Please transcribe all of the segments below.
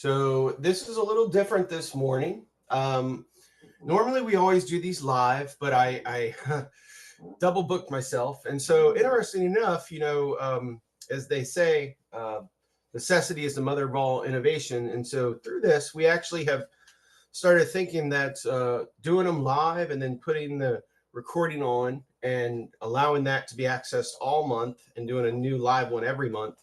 So this is a little different this morning. Normally we always do these live, but I double booked myself. And so interesting enough, as they say, necessity is the mother of all innovation. And so through this, we actually have started thinking that doing them live and then putting the recording on and allowing that to be accessed all month and doing a new live one every month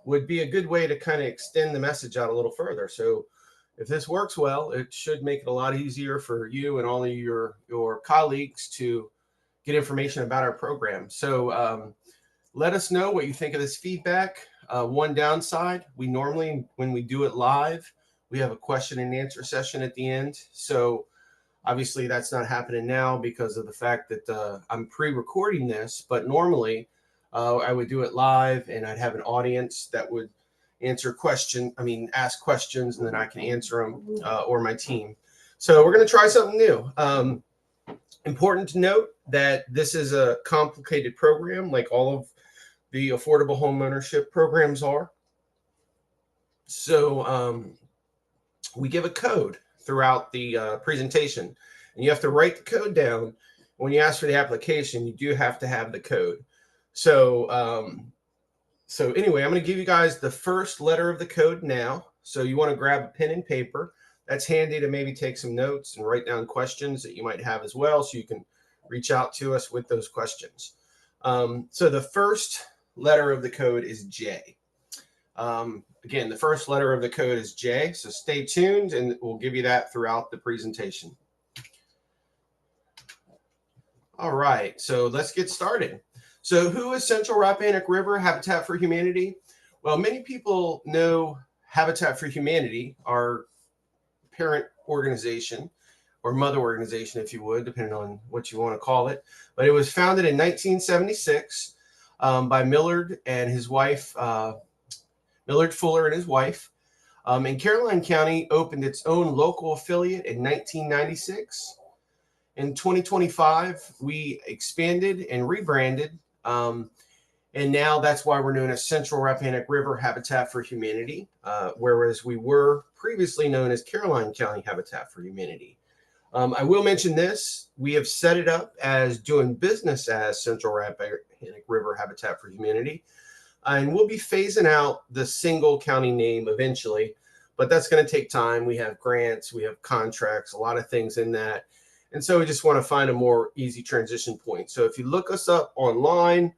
would be a good way to kind of extend the message out a little further. So if this works well, it should make it a lot easier for you and all of your colleagues to get information about our program. So let us know what you think of this feedback. One downside, we normally, when we do it live, we have a question and answer session at the end. So obviously that's not happening now because of the fact that I'm pre-recording this, but normally I would do it live and I'd have an audience that would ask questions, and then I can answer them or my team. So we're going to try something new. Important to note that this is a complicated program like all of the affordable home ownership programs are. So we give a code throughout the presentation, and you have to write the code down. When you ask for the application, you do have to have the code. So anyway, I'm going to give you guys the first letter of the code now. So you want to grab a pen and paper. That's handy to maybe take some notes and write down questions that you might have as well, so you can reach out to us with those questions. So the first letter of the code is J. Again, the first letter of the code is J. So stay tuned, and we'll give you that throughout the presentation. All right, so let's get started. So who is Central Rappahannock River Habitat for Humanity? Well, many people know Habitat for Humanity, our parent organization, or mother organization, if you would, depending on what you want to call it. But it was founded in 1976 by Millard and his wife, Millard Fuller and his wife. And Caroline County opened its own local affiliate in 1996. In 2025, we expanded and rebranded. And now that's why we're known as Central Rappahannock River Habitat for Humanity, whereas we were previously known as Caroline County Habitat for Humanity. I will mention this. We have set it up as doing business as Central Rappahannock River Habitat for Humanity. And we'll be phasing out the single county name eventually, but that's going to take time. We have grants, we have contracts, a lot of things in that. And so we just want to find a more easy transition point. So if you look us up online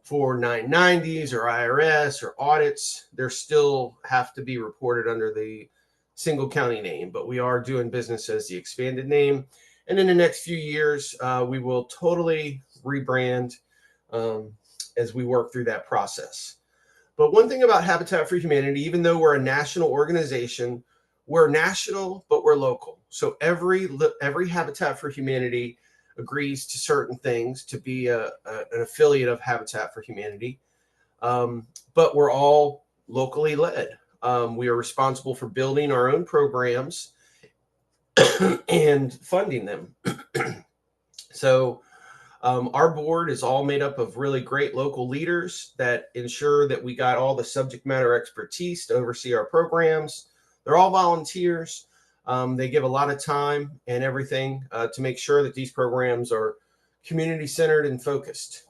for 990s or IRS or audits, they still have to be reported under the single county name, but we are doing business as the expanded name. And in the next few years, we will totally rebrand as we work through that process. But one thing about Habitat for Humanity, even though we're a national organization, we're national, but we're local. So every Habitat for Humanity agrees to certain things to be an affiliate of Habitat for Humanity. But we're all locally led. We are responsible for building our own programs and funding them. So our board is all made up of really great local leaders that ensure that we got all the subject matter expertise to oversee our programs. They're all volunteers. They give a lot of time and everything to make sure that these programs are community-centered and focused.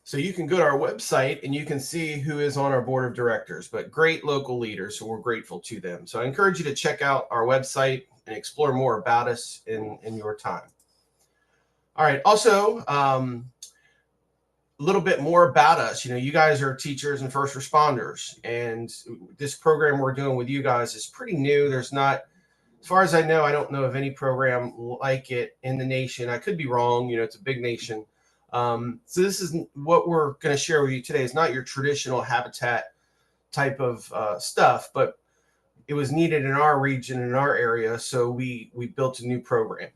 So you can go to our website and you can see who is on our board of directors, but great local leaders, so we're grateful to them. So I encourage you to check out our website and explore more about us in your time. All right, also, a little bit more about us. You guys are teachers and first responders, and this program we're doing with you guys is pretty new. There's not, as far as I know, I don't know of any program like it in the nation. I could be wrong. It's a big nation. So this is what we're going to share with you today. It's not your traditional habitat type of stuff, but it was needed in our region, in our area, so we built a new program.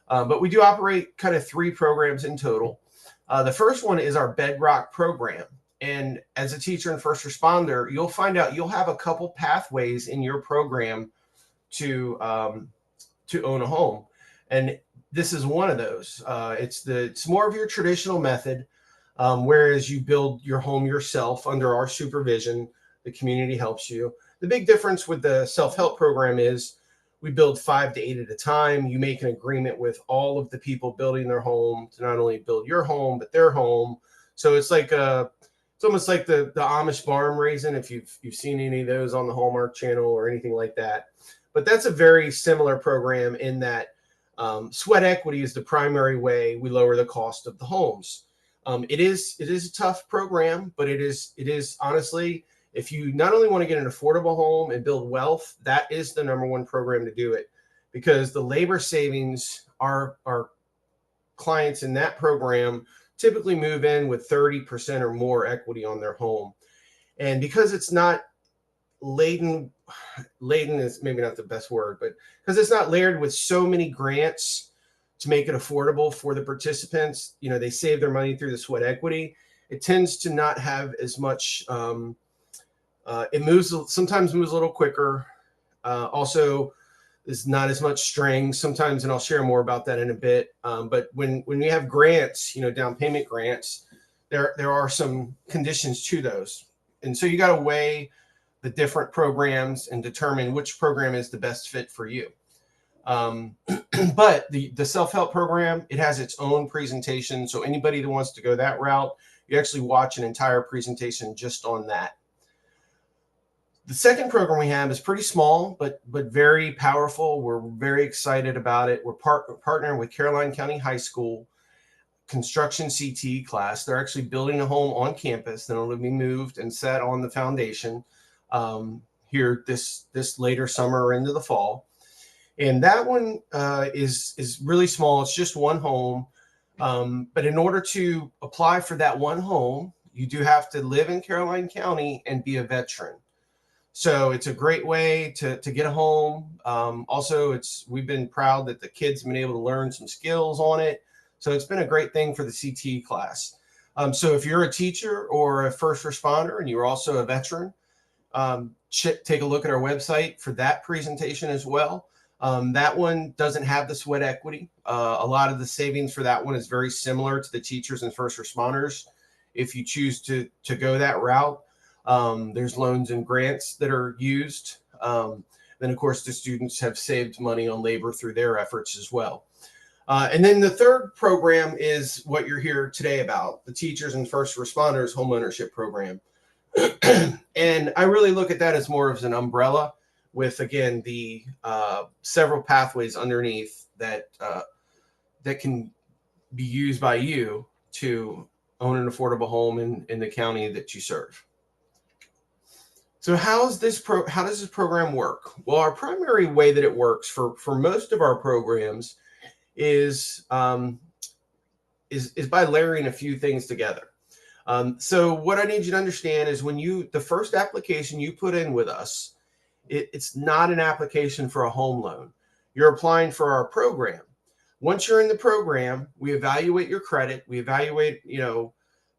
But we do operate kind of 3 programs in total. The first one is our Bedrock program. And as a teacher and first responder, you'll find out you'll have a couple pathways in your program to own a home. And this is one of those. It's more of your traditional method. whereas you build your home yourself under our supervision. The community helps you. The big difference with the self-help program is we build 5 to 8 at a time. You make an agreement with all of the people building their home to not only build your home, but their home. So it's like it's almost like the Amish farm raising, if you've seen any of those on the Hallmark Channel or anything like that. But that's a very similar program in that sweat equity is the primary way we lower the cost of the homes. It is a tough program, but it is honestly, if you not only want to get an affordable home and build wealth, that is the #1 program to do it, because the labor savings our clients in that program typically move in with 30% or more equity on their home. And because it's not laden is maybe not the best word, but because it's not layered with so many grants to make it affordable for the participants, they save their money through the sweat equity. It tends to not have as much, it sometimes moves a little quicker. Also, there's not as much strings sometimes, and I'll share more about that in a bit. But when we have grants, down payment grants, there are some conditions to those. And so you got to weigh the different programs and determine which program is the best fit for you. But the self-help program, it has its own presentation. So anybody that wants to go that route, you actually watch an entire presentation just on that. The second program we have is pretty small, but very powerful. We're very excited about it. We're partnering with Caroline County High School construction CT class. They're actually building a home on campus that will be moved and set on the foundation here this later summer or into the fall. And that one is really small. It's just one home. But in order to apply for that one home, you do have to live in Caroline County and be a veteran. So it's a great way to get a home. Also, we've been proud that the kids have been able to learn some skills on it. So it's been a great thing for the CT class. So if you're a teacher or a first responder and you're also a veteran, take a look at our website for that presentation as well. That one doesn't have the sweat equity. A lot of the savings for that one is very similar to the teachers and first responders. If you choose to go that route, there's loans and grants that are used. Then, of course, the students have saved money on labor through their efforts as well. And then the third program is what you're here today about, the Teachers and First Responders Homeownership Program. And I really look at that as more of an umbrella with, again, the several pathways underneath that can be used by you to own an affordable home in the county that you serve. So how does this program work? Well, our primary way that it works for most of our programs is by layering a few things together. So what I need you to understand is the first application you put in with us, it's not an application for a home loan. You're applying for our program. Once you're in the program, we evaluate your credit. We evaluate,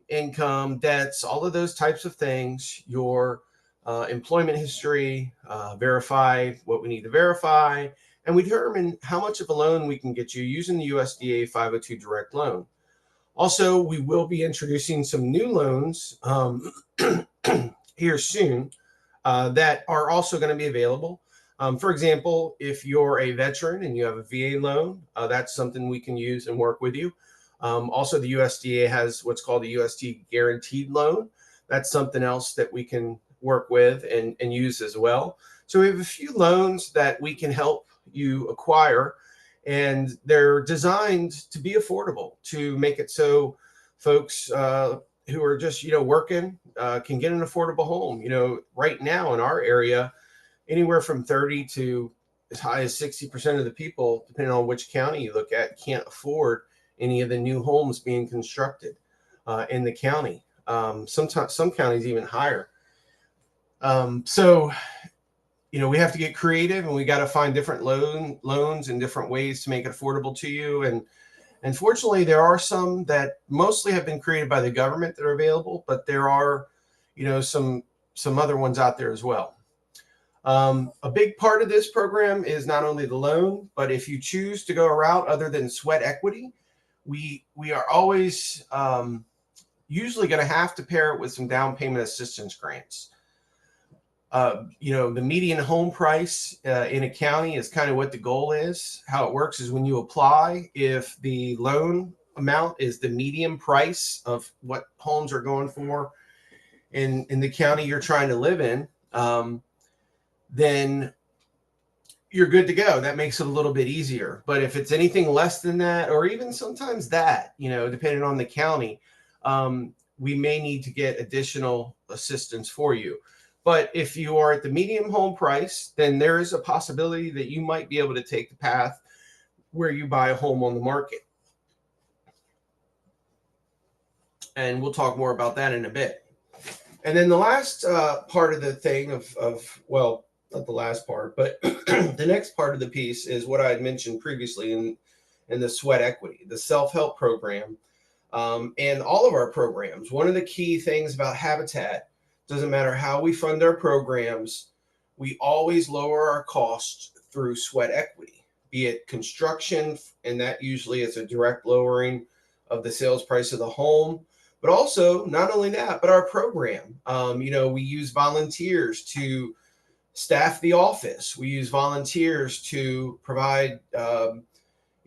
income, debts, all of those types of things, your employment history, verify what we need to verify, and we determine how much of a loan we can get you using the USDA 502 direct loan. Also, we will be introducing some new loans here soon that are also going to be available. For example, if you're a veteran and you have a VA loan, that's something we can use and work with you. Also, the USDA has what's called a USD guaranteed loan. That's something else that we can work with and use as well. So we have a few loans that we can help you acquire, and they're designed to be affordable, to make it so folks who are just working can get an affordable home. Right now in our area, anywhere from 30 to as high as 60% of the people, depending on which county you look at, can't afford any of the new homes being constructed in the county. Sometimes some counties even higher. So we have to get creative, and we got to find different loans and different ways to make it affordable to you. And unfortunately, there are some that mostly have been created by the government that are available, but there are, some other ones out there as well. A big part of this program is not only the loan, but if you choose to go a route other than sweat equity, we are always, usually going to have to pair it with some down payment assistance grants. The median home price in a county is kind of what the goal is. How it works is when you apply, if the loan amount is the median price of what homes are going for in the county you're trying to live in, then you're good to go. That makes it a little bit easier. But if it's anything less than that, or even sometimes that, depending on the county, we may need to get additional assistance for you. But if you are at the medium home price, then there is a possibility that you might be able to take the path where you buy a home on the market. And we'll talk more about that in a bit. And then the last part of the thing well, not the last part, but the next part of the piece is what I had mentioned previously in the sweat equity, the self-help program, and all of our programs. One of the key things about Habitat, doesn't matter how we fund our programs, we always lower our costs through sweat equity, be it construction, and that usually is a direct lowering of the sales price of the home. But also, not only that, but our program. We use volunteers to staff the office. We use volunteers to provide,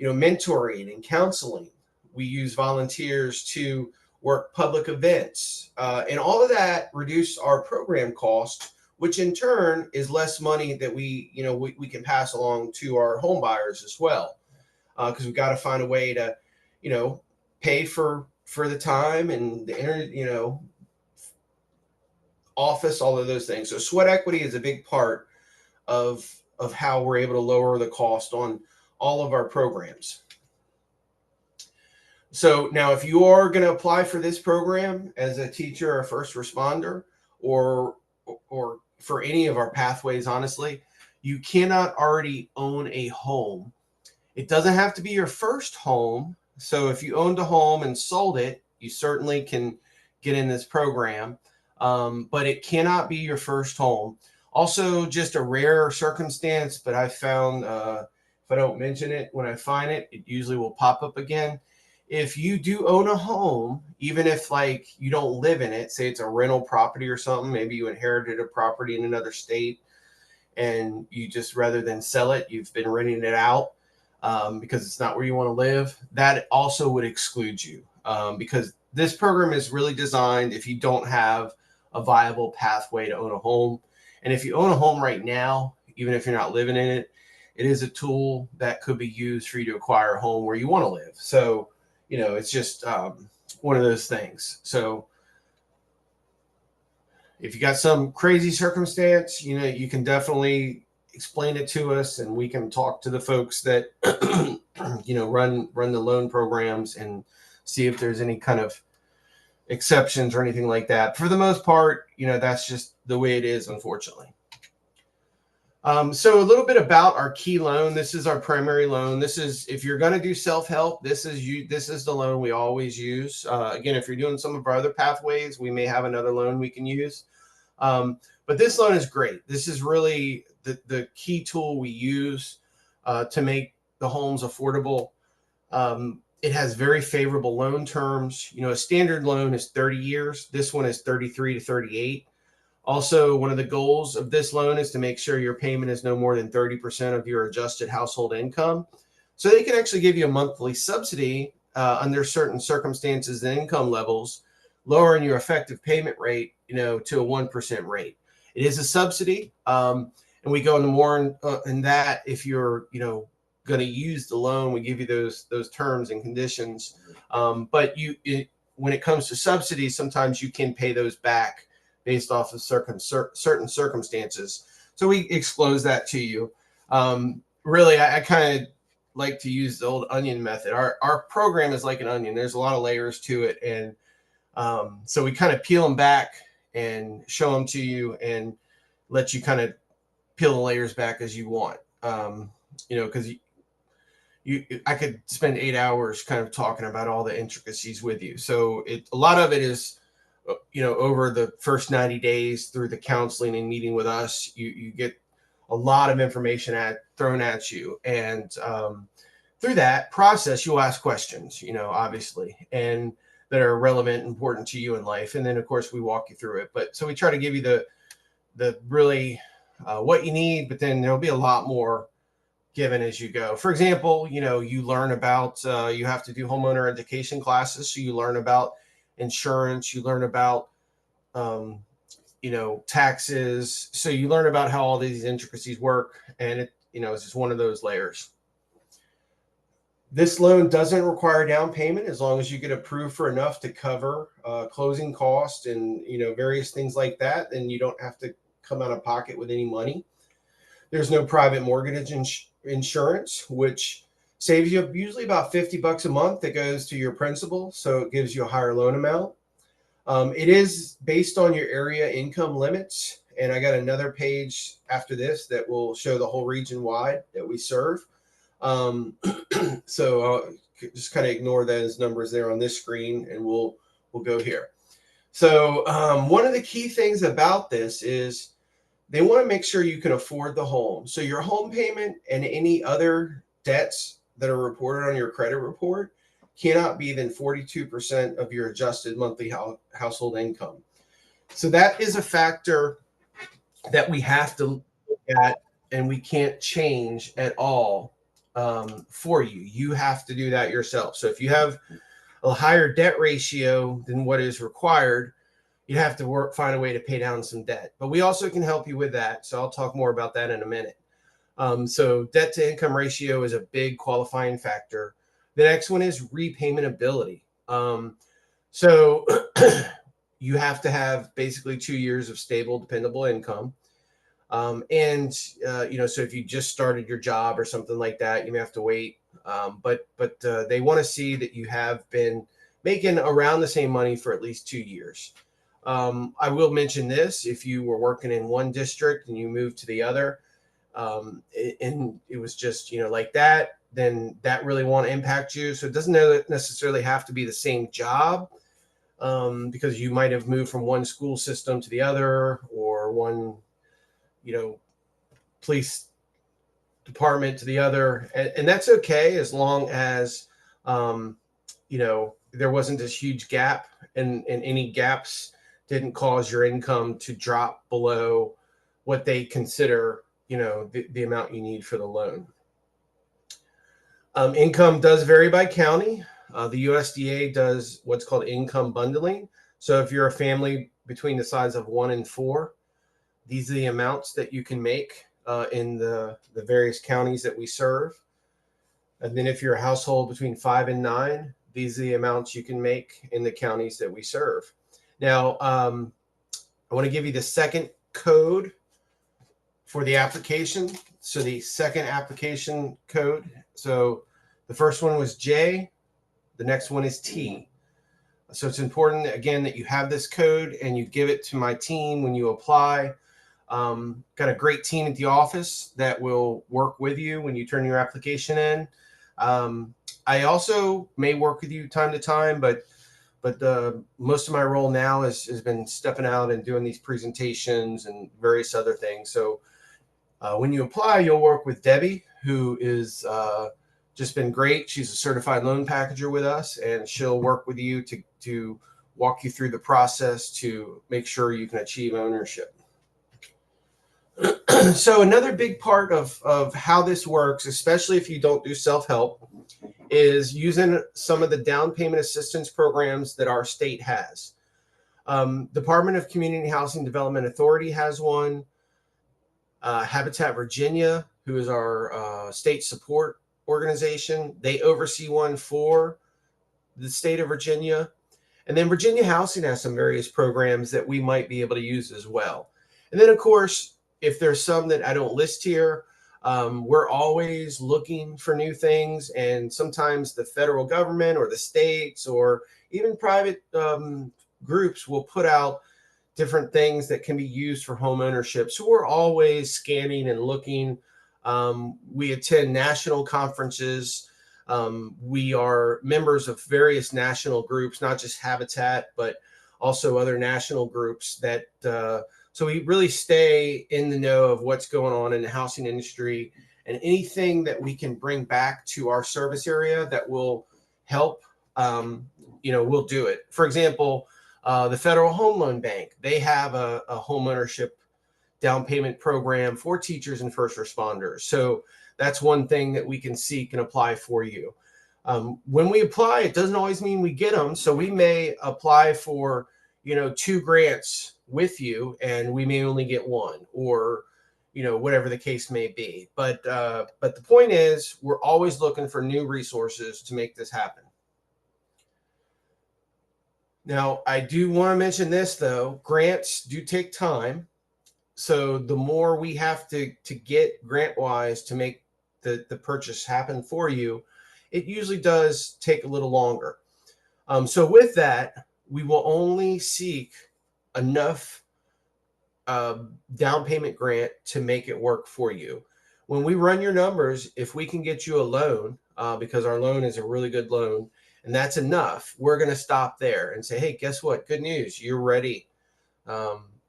mentoring and counseling. We use volunteers to work public events, and all of that reduce our program cost, which in turn is less money that we can pass along to our home buyers as well, because we've got to find a way to, pay for the time and the office, all of those things. So sweat equity is a big part of how we're able to lower the cost on all of our programs. So now, if you are going to apply for this program as a teacher or a first responder, or for any of our pathways, honestly, you cannot already own a home. It doesn't have to be your first home. So if you owned a home and sold it, you certainly can get in this program, but it cannot be your first home. Also, just a rare circumstance, but I found if I don't mention it, when I find it, it usually will pop up again. If you do own a home, even if you don't live in it, say it's a rental property or something, maybe you inherited a property in another state and you just, rather than sell it, you've been renting it out because it's not where you want to live, that also would exclude you, because this program is really designed if you don't have a viable pathway to own a home. And if you own a home right now, even if you're not living in it, it is a tool that could be used for you to acquire a home where you want to live. So it's just one of those things. So if you got some crazy circumstance, you can definitely explain it to us, and we can talk to the folks that, run the loan programs and see if there's any kind of exceptions or anything like that. For the most part, that's just the way it is, unfortunately. So a little bit about our key loan. This is our primary loan. This is, if you're going to do self-help, this is the loan we always use. Again, if you're doing some of our other pathways, we may have another loan we can use. But this loan is great. This is really the key tool we use to make the homes affordable. It has very favorable loan terms. A standard loan is 30 years. This one is 33 to 38. Also, one of the goals of this loan is to make sure your payment is no more than 30% of your adjusted household income. So they can actually give you a monthly subsidy under certain circumstances and income levels, lowering your effective payment rate, to a 1% rate. It is a subsidy, and we go into more in that. If you're, going to use the loan, we give you those terms and conditions. But when it comes to subsidies, sometimes you can pay those back based off of certain circumstances. So we expose that to you. Really, I kind of like to use the old onion method. Our program is like an onion. There's a lot of layers to it. And so we kind of peel them back and show them to you and let you kind of peel the layers back as you want. Because I could spend 8 hours kind of talking about all the intricacies with you. So a lot of it is, over the first 90 days through the counseling and meeting with us, you get a lot of information thrown at you. And through that process, you'll ask questions, obviously. And that are relevant and important to you in life. And then, of course, we walk you through it. But so we try to give you the really what you need, but then there'll be a lot more given as you go. For example, you learn about, you have to do homeowner education classes. So you learn about insurance, you learn about, taxes. So you learn about how all these intricacies work. And it's just one of those layers. This loan doesn't require down payment as long as you get approved for enough to cover closing costs and various things like that. Then you don't have to come out of pocket with any money. There's no private mortgage insurance, which saves you usually about $50 a month that goes to your principal. So it gives you a higher loan amount. It is based on your area income limits. And I got another page after this that will show the whole region wide that we serve. So I'll just kind of ignore those numbers there on this screen, and we'll go here. So one of the key things about this is they want to make sure you can afford the home. So your home payment and any other debts that are reported on your credit report cannot be than 42% of your adjusted monthly household income. So that is a factor that we have to look at, and we can't change at all for you. You have to do that yourself. So if you have a higher debt ratio than what is required, you have to find a way to pay down some debt. But we also can help you with that. So I'll talk more about that in a minute. So debt to income ratio is a big qualifying factor. The next one is repayment ability. So you have to have basically 2 years of stable, dependable income. So if you just started your job or something like that, you may have to wait. But they want to see that you have been making around the same money for at least 2 years. I will mention this: if you were working in one district and you moved to the other, and it was just, like that, then that really won't impact you. So it doesn't necessarily have to be the same job, because you might have moved from one school system to the other, or one, police department to the other. And that's okay, as long as, there wasn't this huge gap, and any gaps didn't cause your income to drop below what they consider, the amount you need for the loan. Income does vary by county. The USDA does what's called income bundling. So if you're a family between the size of 1 and 4, these are the amounts that you can make in the various counties that we serve. And then if you're a household between 5 and 9, these are the amounts you can make in the counties that we serve. Now, I want to give you the second code for the application. So the second application code. So the first one was J, the next one is T. So it's important, again, that you have this code and you give it to my team when you apply. Got a great team at the office that will work with you when you turn your application in. I also may work with you time to time, but most of my role now has been stepping out and doing these presentations and various other things. So when you apply, you'll work with Debbie, who is just been great. She's a certified loan packager with us, and she'll work with you to walk you through the process to make sure you can achieve ownership. So another big part of how this works, especially if you don't do self-help, is using some of the down payment assistance programs that our state has. Department of Community Housing Development Authority has one. Habitat Virginia, who is our state support organization, they oversee one for the state of Virginia. And then Virginia Housing has some various programs that we might be able to use as well. And then, of course, if there's some that I don't list here, we're always looking for new things. And sometimes the federal government or the states or even private groups will put out different things that can be used for home ownership. So we're always scanning and looking. We attend national conferences. We are members of various national groups, not just Habitat, but also other national groups that so we really stay in the know of what's going on in the housing industry, and anything that we can bring back to our service area that will help we'll do it. For example, the Federal Home Loan Bank, they have a home ownership down payment program for teachers and first responders. So that's one thing that we can seek and apply for you. When we apply, it doesn't always mean we get them. So we may apply for, 2 grants with you, and we may only get one, or, whatever the case may be. But the point is, we're always looking for new resources to make this happen. Now, I do want to mention this, though. Grants do take time. So the more we have to get grant-wise to make the purchase happen for you, it usually does take a little longer. So with that, we will only seek enough down payment grant to make it work for you. When we run your numbers, if we can get you a loan, because our loan is a really good loan, and that's enough, we're going to stop there and say, hey, guess what? Good news. You're ready.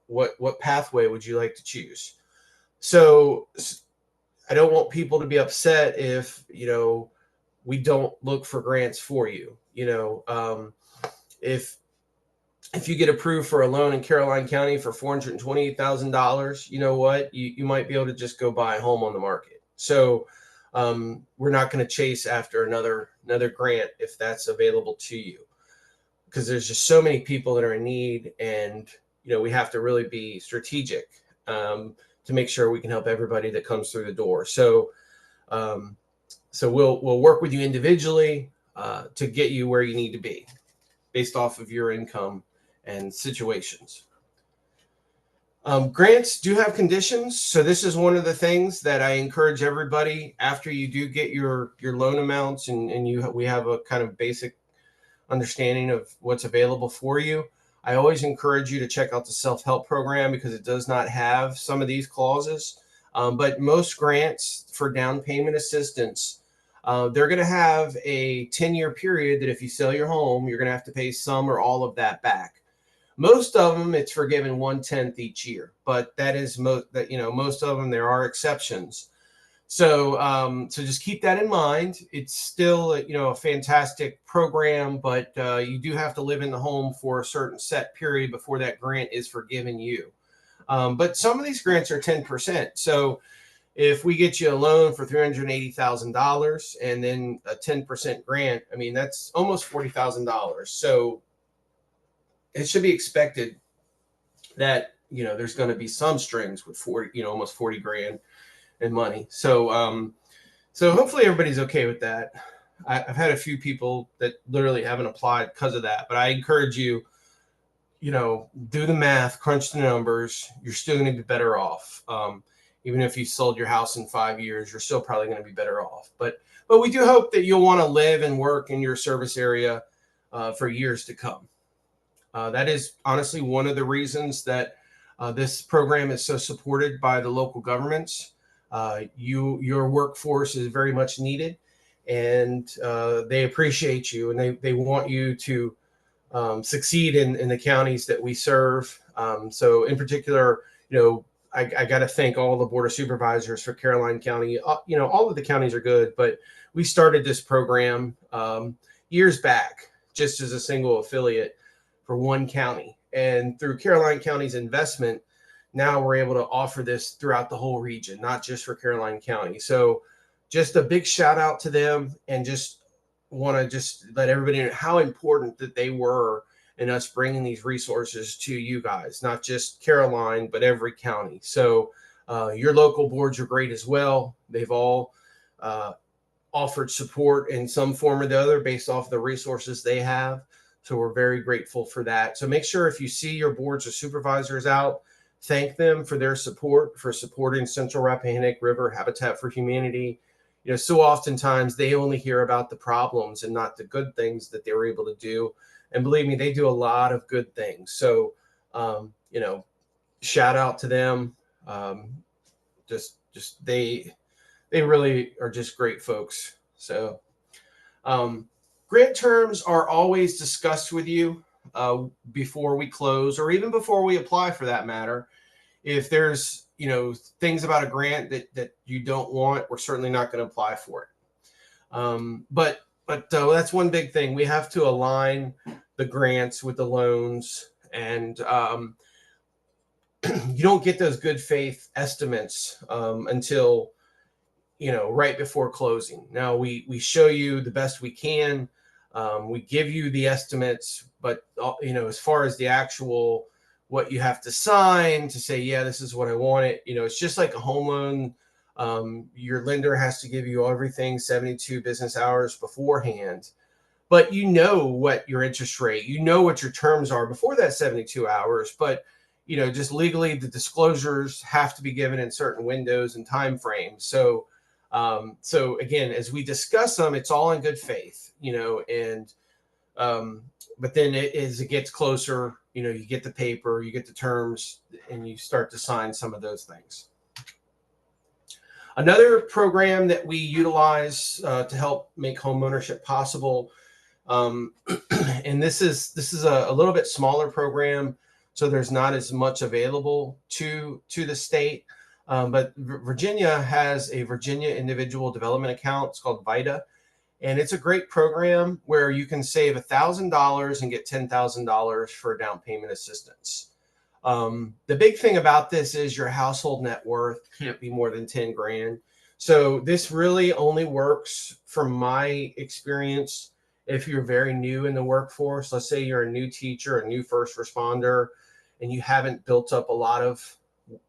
What pathway would you like to choose? So I don't want people to be upset if, we don't look for grants for you. If you get approved for a loan in Caroline County for $428,000, you know what? You might be able to just go buy a home on the market. So we're not going to chase after another grant if that's available to you, because there's just so many people that are in need, and we have to really be strategic to make sure we can help everybody that comes through the door. So we'll work with you individually to get you where you need to be based off of your income and situations. Grants do have conditions. So this is one of the things that I encourage everybody after you do get your loan amounts and we have a kind of basic understanding of what's available for you. I always encourage you to check out the self-help program, because it does not have some of these clauses. But most grants for down payment assistance, they're going to have a 10-year period that if you sell your home, you're going to have to pay some or all of that back. Most of them, it's forgiven 1/10 each year, but that is most of them, there are exceptions. So just keep that in mind. It's still, a fantastic program, but you do have to live in the home for a certain set period before that grant is forgiven you. But some of these grants are 10%. So if we get you a loan for $380,000 and then a 10% grant, that's almost $40,000. So it should be expected that, there's going to be some strings with almost 40 grand in money. So hopefully everybody's okay with that. I've had a few people that literally haven't applied because of that, but I encourage you, do the math, crunch the numbers. You're still going to be better off. Even if you sold your house in 5 years, you're still probably going to be better off. But we do hope that you'll want to live and work in your service area for years to come. That is honestly one of the reasons that this program is so supported by the local governments. Your workforce is very much needed, and they appreciate you, and they want you to succeed in the counties that we serve. So in particular, I got to thank all the board of supervisors for Caroline County. All of the counties are good, but we started this program years back just as a single affiliate for one county. And through Caroline County's investment, now we're able to offer this throughout the whole region, not just for Caroline County. So just a big shout out to them, and just want to just let everybody know how important that they were in us bringing these resources to you guys, not just Caroline, but every county. So your local boards are great as well. They've all offered support in some form or the other based off the resources they have. So we're very grateful for that. So make sure if you see your boards or supervisors out, thank them for their support, for supporting Central Rappahannock River Habitat for Humanity. So oftentimes they only hear about the problems and not the good things that they were able to do. And believe me, they do a lot of good things. So, shout out to them. They really are just great folks. So, grant terms are always discussed with you before we close, or even before we apply for that matter. If there's, things about a grant that you don't want, we're certainly not going to apply for it. But but that's one big thing. We have to align the grants with the loans, and you don't get those good faith estimates until right before closing. Now we show you the best we can. We give you the estimates, but as far as the actual what you have to sign to say, yeah, this is what I want it. It's just like a home loan. Your lender has to give you everything 72 business hours beforehand, but what your interest rate, what your terms are before that 72 hours. But just legally, the disclosures have to be given in certain windows and time frames. So again, as we discuss them, it's all in good faith, and but then as it gets closer, you get the paper, you get the terms, and you start to sign some of those things. Another program that we utilize to help make homeownership possible, and this is a little bit smaller program, so there's not as much available to the state. But Virginia has a Virginia Individual Development Account. It's called VITA. And it's a great program where you can save $1,000 and get $10,000 for down payment assistance. The big thing about this is your household net worth can't be more than 10 grand. So this really only works, from my experience, if you're very new in the workforce. Let's say you're a new teacher, a new first responder, and you haven't built up a lot of,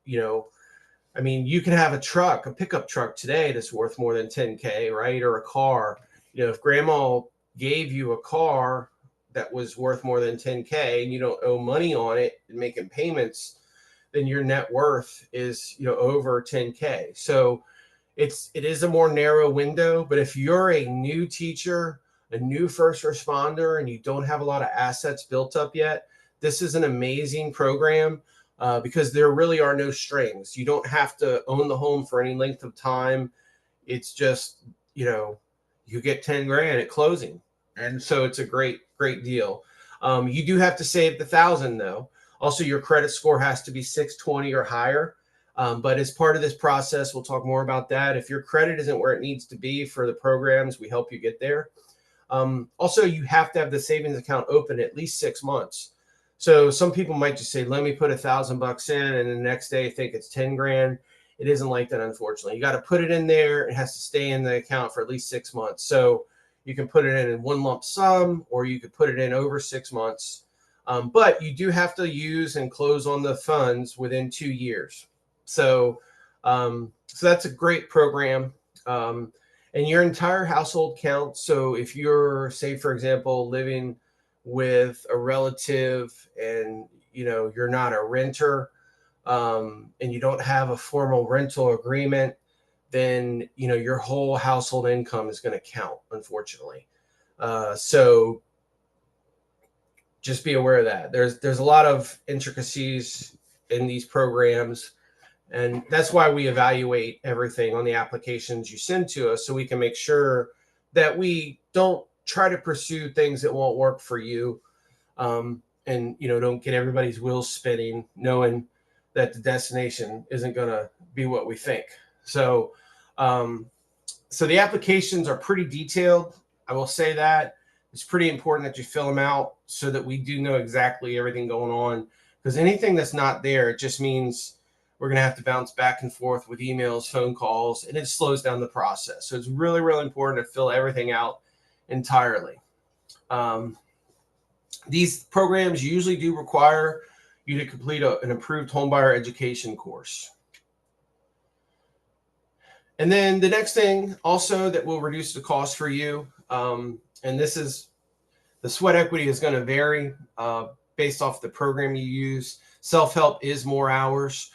you can have a pickup truck today that's worth more than 10K, right? Or a car. If grandma gave you a car that was worth more than 10K and you don't owe money on it and making payments, then your net worth is, over 10K. So it is a more narrow window. But if you're a new teacher, a new first responder, and you don't have a lot of assets built up yet, this is an amazing program. Because there really are no strings. You don't have to own the home for any length of time. It's just, you get 10 grand at closing. And so it's a great deal. You do have to save the $1,000 though. Also, your credit score has to be 620 or higher. But as part of this process, we'll talk more about that. If your credit isn't where it needs to be for the programs, we help you get there. Also, you have to have the savings account open at least 6 months. So some people might just say, let me put $1,000 in, and the next day think it's 10 grand. It isn't like that, unfortunately. You got to put it in there. It has to stay in the account for at least 6 months. So you can put it in one lump sum, or you could put it in over 6 months. But you do have to use and close on the funds within 2 years. So that's a great program. And your entire household counts. So if you're, say, for example, living with a relative and you're not a renter, and you don't have a formal rental agreement, then your whole household income is going to count, unfortunately. So just be aware of that. There's a lot of intricacies in these programs, and that's why we evaluate everything on the applications you send to us, so we can make sure that we don't try to pursue things that won't work for you, and don't get everybody's wheels spinning knowing that the destination isn't going to be what we think. So the applications are pretty detailed. I will say that it's pretty important that you fill them out so that we do know exactly everything going on, because anything that's not there, it just means we're going to have to bounce back and forth with emails, phone calls, and it slows down the process. So it's really, really important to fill everything out entirely. These programs usually do require you to complete an approved homebuyer education course. And then the next thing also that will reduce the cost for you, and this is, the sweat equity is going to vary based off the program you use. Self-help is more hours,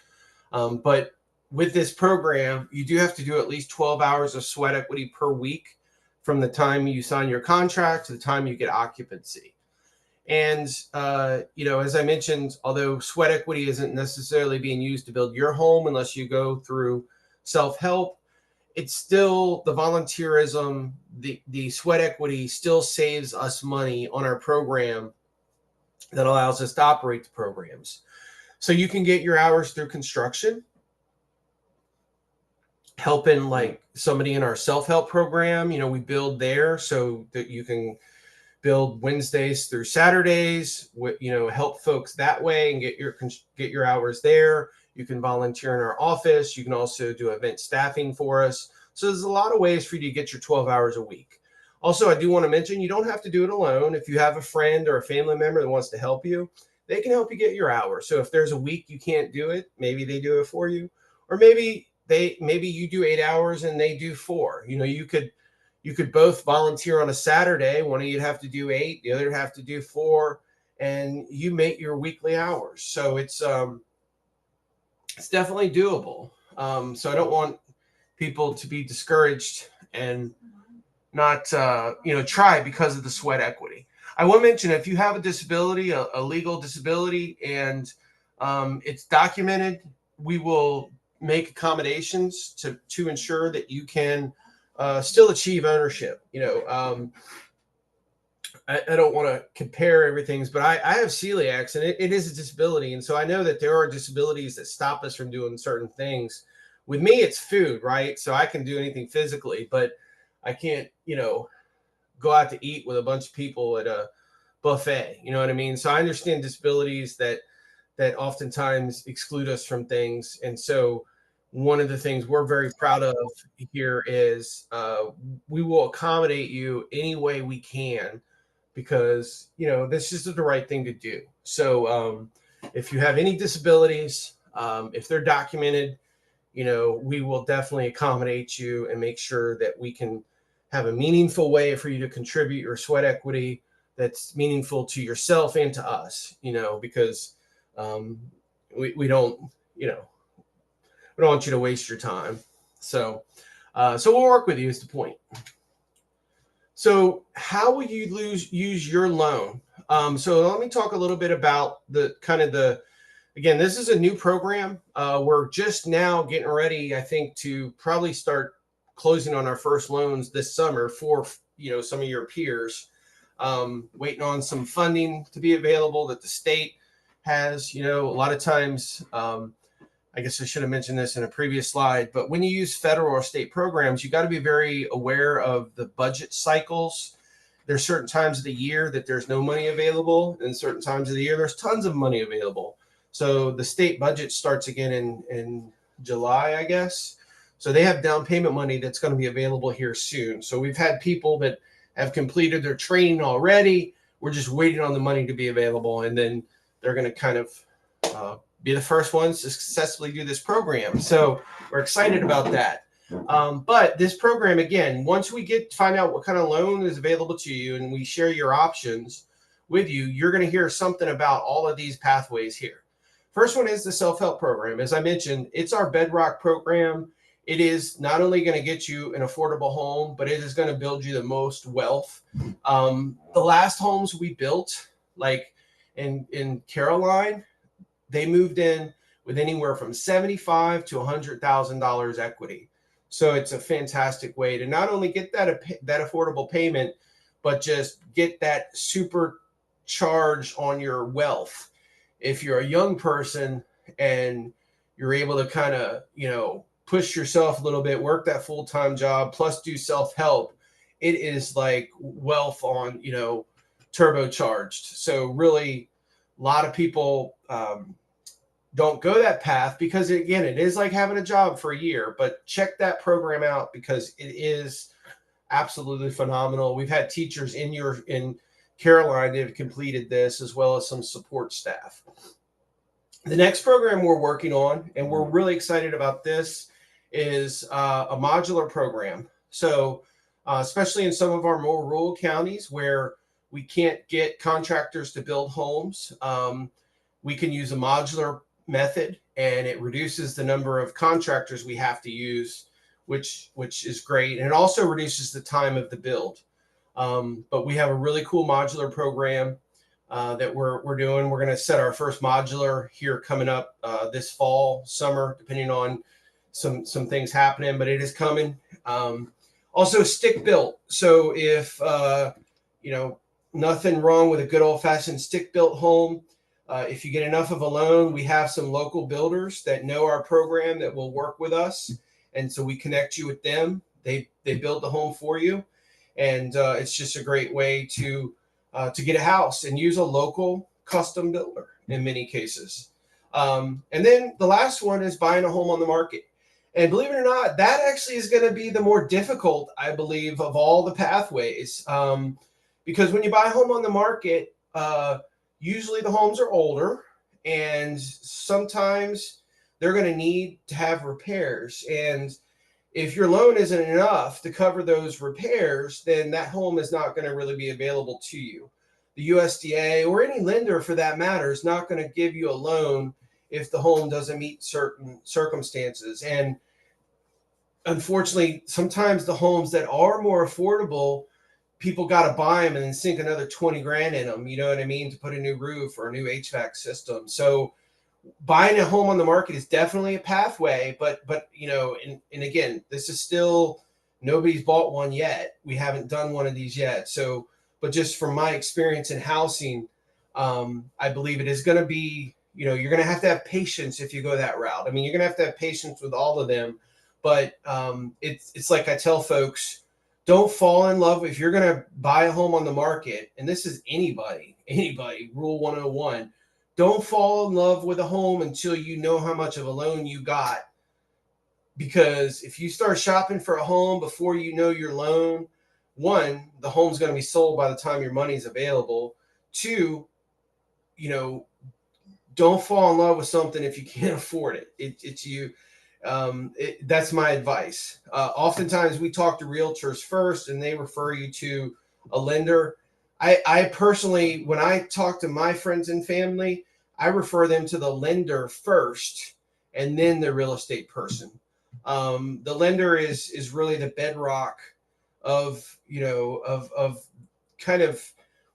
but with this program, you do have to do at least 12 hours of sweat equity per week from the time you sign your contract to the time you get occupancy. And, as I mentioned, although sweat equity isn't necessarily being used to build your home unless you go through self-help, it's still the volunteerism, the sweat equity still saves us money on our program that allows us to operate the programs. So you can get your hours through construction, helping like somebody in our self-help program. We build there so that you can build Wednesdays through Saturdays, help folks that way and get your hours there. You can volunteer in our office. You can also do event staffing for us. So there's a lot of ways for you to get your 12 hours a week. Also, I do want to mention you don't have to do it alone. If you have a friend or a family member that wants to help you, they can help you get your hours. So if there's a week you can't do it, maybe they do it for you, or maybe you do 8 hours and they do 4. You could both volunteer on a Saturday. One of you'd have to do 8, the other would have to do 4, and you make your weekly hours. So it's definitely doable. So I don't want people to be discouraged and not try because of the sweat equity. I will mention, if you have a disability, a legal disability, and it's documented, we will make accommodations to ensure that you can still achieve ownership. I don't want to compare everything, but I have celiacs, and it is a disability. And so I know that there are disabilities that stop us from doing certain things. With me, it's food, right? So I can do anything physically, but I can't, go out to eat with a bunch of people at a buffet. You know what I mean? So I understand disabilities that oftentimes exclude us from things. And so one of the things we're very proud of here is we will accommodate you any way we can, because this is the right thing to do. So if you have any disabilities, if they're documented, we will definitely accommodate you and make sure that we can have a meaningful way for you to contribute your sweat equity that's meaningful to yourself and to us, because we don't want you to waste your time. So we'll work with you is the point. So how will you use your loan? So let me talk a little bit about again, this is a new program. We're just now getting ready, I think, to probably start closing on our first loans this summer for, some of your peers, waiting on some funding to be available that the state has. A lot of times, I guess I should have mentioned this in a previous slide, but when you use federal or state programs, you got to be very aware of the budget cycles. There's certain times of the year that there's no money available, and certain times of the year there's tons of money available. So the state budget starts again in July, I guess. So they have down payment money that's going to be available here soon. So we've had people that have completed their training already. We're just waiting on the money to be available, and then they're going to kind of be the first ones to successfully do this program. So we're excited about that. But this program, again, once we find out what kind of loan is available to you and we share your options with you, you're going to hear something about all of these pathways here. First one is the self-help program. As I mentioned, it's our bedrock program. It is not only going to get you an affordable home, but it is going to build you the most wealth. The last homes we built, like in Caroline, they moved in with anywhere from $75,000 to $100,000 equity. So it's a fantastic way to not only get that affordable payment, but just get that super charge on your wealth. If you're a young person and you're able to kind of, push yourself a little bit, work that full-time job, plus do self-help, it is like wealth on, turbocharged. So really, a lot of people don't go that path because, again, it is like having a job for a year. But check that program out because it is absolutely phenomenal. We've had teachers in Caroline that have completed this, as well as some support staff. The next program we're working on, and we're really excited about this, is a modular program. So especially in some of our more rural counties where we can't get contractors to build homes, we can use a modular method, and it reduces the number of contractors we have to use, which is great. And it also reduces the time of the build. But we have a really cool modular program that we're doing. We're going to set our first modular here coming up this fall, summer, depending on some things happening, but it is coming. Also stick built. So if, nothing wrong with a good old fashioned stick built home. If you get enough of a loan, we have some local builders that know our program that will work with us And so we connect you with them. They build the home for you. And it's just a great way to get a house, and use a local custom builder in many cases. And then the last one is buying a home on the market. And believe it or not, that actually is going to be the more difficult, I believe, of all the pathways. Because when you buy a home on the market, usually the homes are older, and sometimes they're going to need to have repairs. And if your loan isn't enough to cover those repairs, then that home is not going to really be available to you. The USDA, or any lender for that matter, is not going to give you a loan if the home doesn't meet certain circumstances. And unfortunately, sometimes the homes that are more affordable, people got to buy them and then sink another 20 grand in them, you know what I mean, to put a new roof or a new HVAC system. So buying a home on the market is definitely a pathway, but you know, and again, this is still, nobody's bought one yet. We haven't done one of these yet. So, but just from my experience in housing, I believe it is going to be, you know, you're going to have patience if you go that route. I mean, you're going to have patience with all of them, but it's like I tell folks, don't fall in love. If you're going to buy a home on the market, and this is anybody, rule 101, don't fall in love with a home until you know how much of a loan you got. Because if you start shopping for a home before you know your loan, one, the home's going to be sold by the time your money's available. Two, you know, don't fall in love with something if you can't afford it. It's you. That's my advice. Oftentimes we talk to realtors first, and they refer you to a lender. I personally, when I talk to my friends and family, I refer them to the lender first, and then the real estate person. The lender is really the bedrock of, you know, of kind of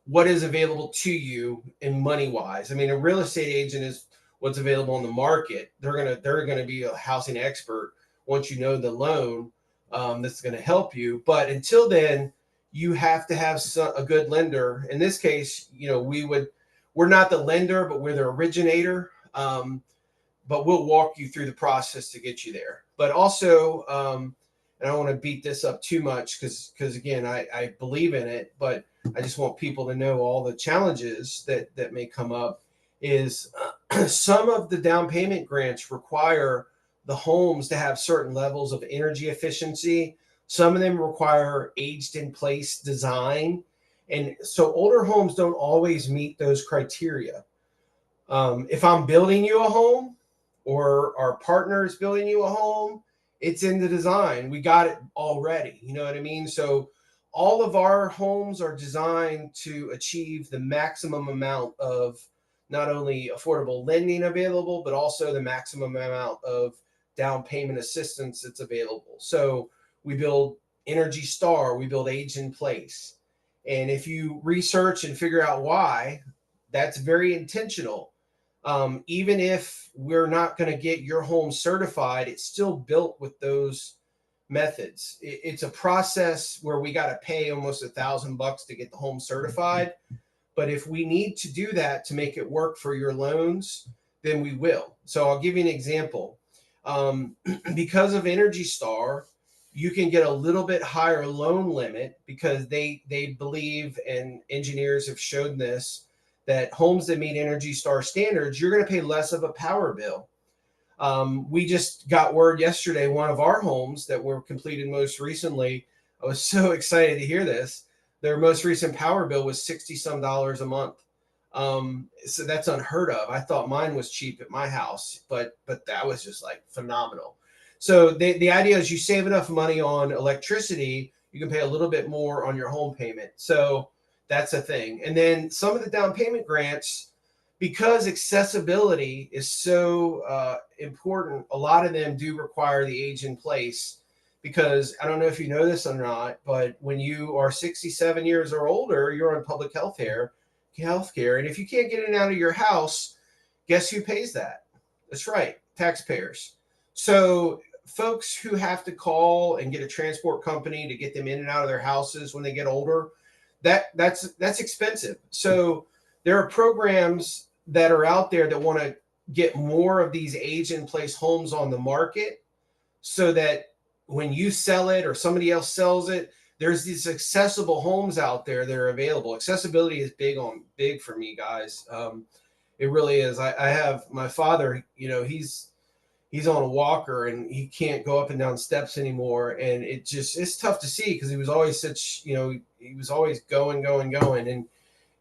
what is available to you in money wise. I mean, a real estate agent is what's available on the market. They're gonna be a housing expert once you know the loan, that's going to help you. But until then, you have to have a good lender. In this case, you know, we're not the lender, but we're the originator. But we'll walk you through the process to get you there. But also, and I don't want to beat this up too much because again, I believe in it, but I just want people to know all the challenges that may come up. Is some of the down payment grants require the homes to have certain levels of energy efficiency. Some of them require aged in place design. And so older homes don't always meet those criteria. If I'm building you a home, or our partner is building you a home, it's in the design. We got it already. You know what I mean? So all of our homes are designed to achieve the maximum amount of not only affordable lending available, but also the maximum amount of down payment assistance that's available. So we build Energy Star, we build age in place. And if you research and figure out why, that's very intentional. Even if we're not going to get your home certified, it's still built with those methods. It's a process where we got to pay almost $1,000 to get the home certified. But if we need to do that to make it work for your loans, then we will. So I'll give you an example. Because of Energy Star, you can get a little bit higher loan limit because they believe, and engineers have shown this, that homes that meet Energy Star standards, you're going to pay less of a power bill. We just got word yesterday, one of our homes that were completed most recently, I was so excited to hear this. Their most recent power bill was $60 some a month. So that's unheard of. I thought mine was cheap at my house, but that was just like phenomenal. So the idea is you save enough money on electricity, you can pay a little bit more on your home payment. So that's a thing. And then some of the down payment grants, because accessibility is so important, a lot of them do require the age in place. Because I don't know if you know this or not, but when you are 67 years or older, you're on public health care. And if you can't get in and out of your house, guess who pays that? That's right, taxpayers. So folks who have to call and get a transport company to get them in and out of their houses when they get older, that's expensive. So there are programs that are out there that want to get more of these age in place homes on the market, so that when you sell it or somebody else sells it, there's these accessible homes out there that are available. Accessibility is big for me, guys. It really is. I have my father, he's on a walker and he can't go up and down steps anymore. And it's tough to see because he was always he was always going. And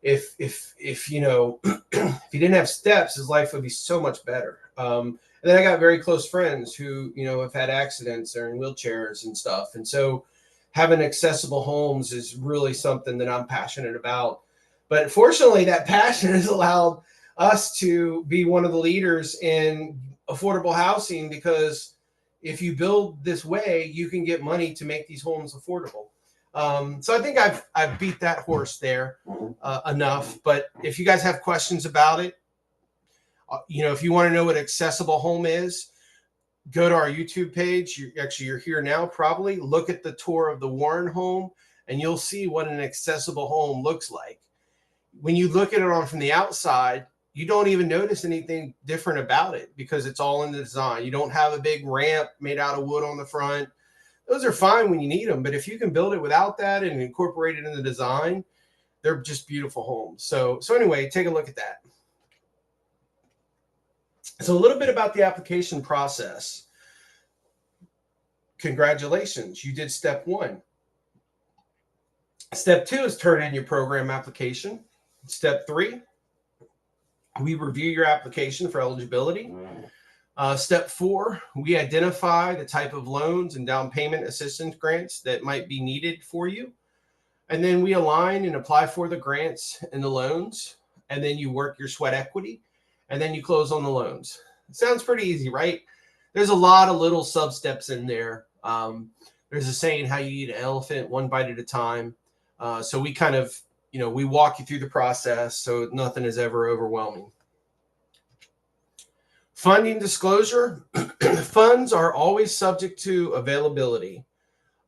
if if he didn't have steps, his life would be so much better. And then I got very close friends who, have had accidents or in wheelchairs and stuff. And so having accessible homes is really something that I'm passionate about. But fortunately, that passion has allowed us to be one of the leaders in affordable housing, because if you build this way, you can get money to make these homes affordable. So I think I've beat that horse there enough. But if you guys have questions about it, if you want to know what accessible home is, go to our YouTube page. You're here now, probably. Look at the tour of the Warren home, and you'll see what an accessible home looks like. When you look at it on from the outside, you don't even notice anything different about it because it's all in the design. You don't have a big ramp made out of wood on the front. Those are fine when you need them, but if you can build it without that and incorporate it in the design, they're just beautiful homes. So anyway, take a look at that. So a little bit about the application process. Congratulations, you did step 1. Step 2 is turn in your program application. Step 3, we review your application for eligibility. Step 4, we identify the type of loans and down payment assistance grants that might be needed for you. And then we align and apply for the grants and the loans. And then you work your sweat equity. And then you close on the loans. It sounds pretty easy, right? There's a lot of little sub steps in there. There's a saying, how you eat an elephant one bite at a time. So we kind of, we walk you through the process so nothing is ever overwhelming. Funding disclosure. Funds are always subject to availability.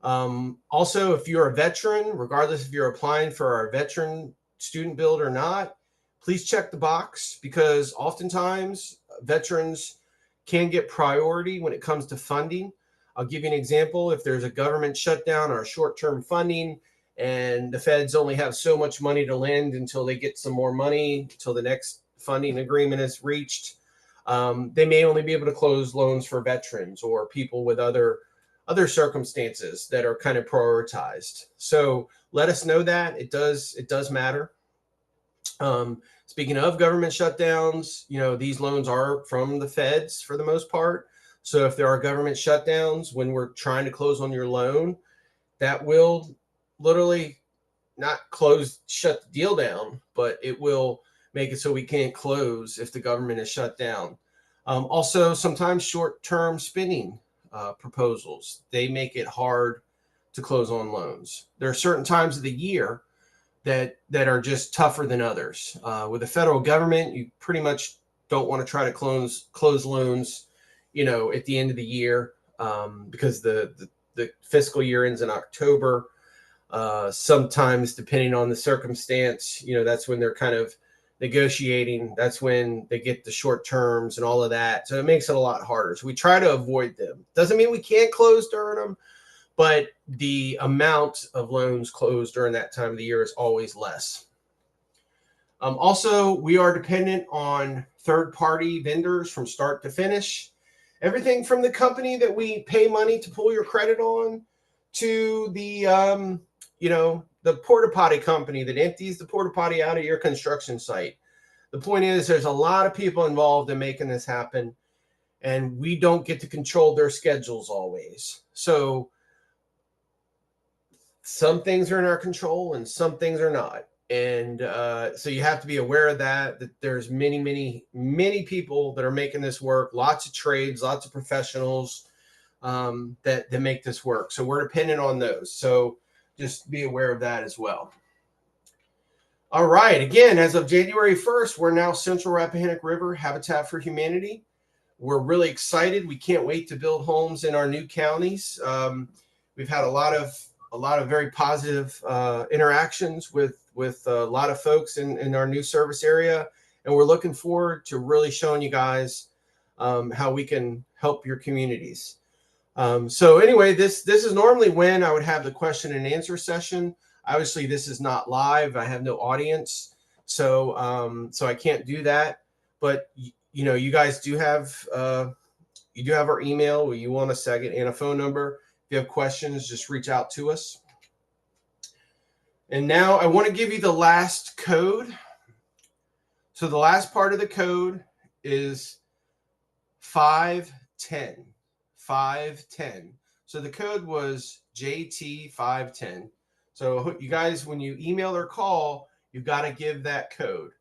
Also, if you're a veteran, regardless if you're applying for our veteran student build or not, please check the box, because oftentimes veterans can get priority when it comes to funding. I'll give you an example. If there's a government shutdown or short-term funding and the feds only have so much money to lend until they get some more money, until the next funding agreement is reached, they may only be able to close loans for veterans or people with other circumstances that are kind of prioritized. So let us know that. It does matter. Speaking of government shutdowns, these loans are from the feds for the most part. So if there are government shutdowns when we're trying to close on your loan, that will literally not shut the deal down, but it will make it so we can't close if the government is shut down. Also, sometimes short-term spending proposals, they make it hard to close on loans. There are certain times of the year that are just tougher than others. With the federal government, you pretty much don't want to try to close loans, at the end of the year, because the fiscal year ends in October. Sometimes, depending on the circumstance, that's when they're kind of negotiating. That's when they get the short terms and all of that. So it makes it a lot harder. So we try to avoid them. Doesn't mean we can't close during them, but the amount of loans closed during that time of the year is always less. Also, we are dependent on third-party vendors from start to finish. Everything from the company that we pay money to pull your credit on to the, the porta potty company that empties the porta potty out of your construction site. The point is, there's a lot of people involved in making this happen, and we don't get to control their schedules always. So some things are in our control and some things are not. And so you have to be aware of that there's many, many, many people that are making this work, lots of trades, lots of professionals that make this work. So we're dependent on those. So just be aware of that as well. All right. Again, as of January 1st, we're now Central Rappahannock River Habitat for Humanity. We're really excited. We can't wait to build homes in our new counties. We've had a lot of very positive interactions with a lot of folks in our new service area. And we're looking forward to really showing you guys how we can help your communities. So anyway, this is normally when I would have the question and answer session. Obviously, this is not live. I have no audience, so so I can't do that. But you know, you guys do have our email where you want a second and a phone number. If you have questions, just reach out to us. And now I want to give you the last code. So the last part of the code is 510. 510. So the code was JT510. So you guys, when you email or call, you've got to give that code.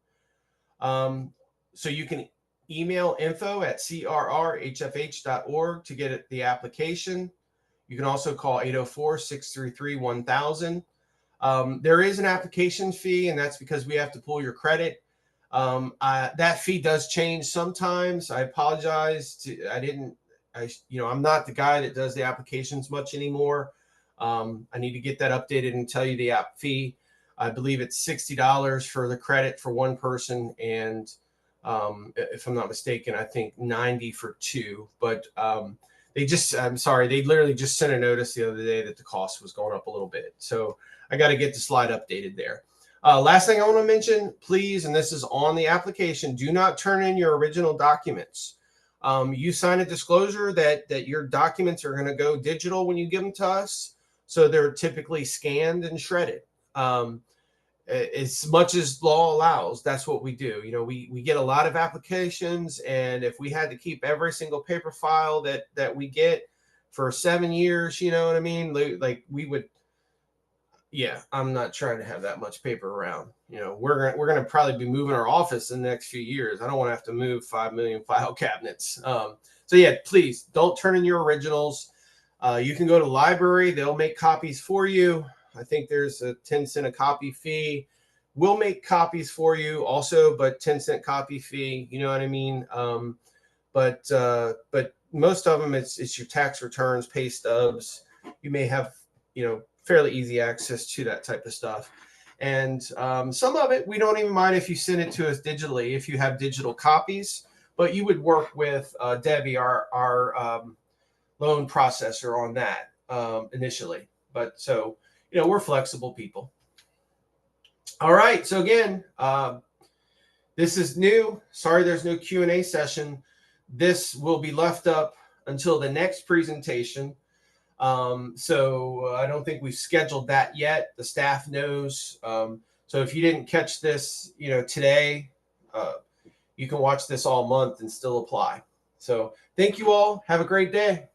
So you can email info@crrhfh.org to get the application. You can also call 804-633-1000. There is an application fee, and that's because we have to pull your credit. That fee does change sometimes. I apologize. I'm not the guy that does the applications much anymore. I need to get that updated and tell you the app fee. I believe it's $60 for the credit for one person, and if I'm not mistaken, I think 90 for two. But I'm sorry, they literally just sent a notice the other day that the cost was going up a little bit. So I got to get the slide updated there. Last thing I want to mention, please, and this is on the application, do not turn in your original documents. You sign a disclosure that your documents are going to go digital when you give them to us. So they're typically scanned and shredded. As much as law allows, that's what we do. You know, we get a lot of applications, and if we had to keep every single paper file that we get for 7 years, you know what I mean? Like we would, yeah, I'm not trying to have that much paper around. You know, we're gonna probably be moving our office in the next few years. I don't want to have to move 5 million file cabinets. So yeah, please don't turn in your originals. You can go to the library; they'll make copies for you. I think there's a 10-cent a copy fee. We'll make copies for you also, but 10-cent copy fee. You know what I mean? But most of them, it's your tax returns, pay stubs. You may have, fairly easy access to that type of stuff. And some of it, we don't even mind if you send it to us digitally, if you have digital copies, but you would work with Debbie, our loan processor on that initially. But so, we're flexible people. All right. So again, this is new. Sorry, there's no Q&A session. This will be left up until the next presentation. So I don't think we've scheduled that yet. The staff knows. So if you didn't catch this, today, you can watch this all month and still apply. So thank you all. Have a great day.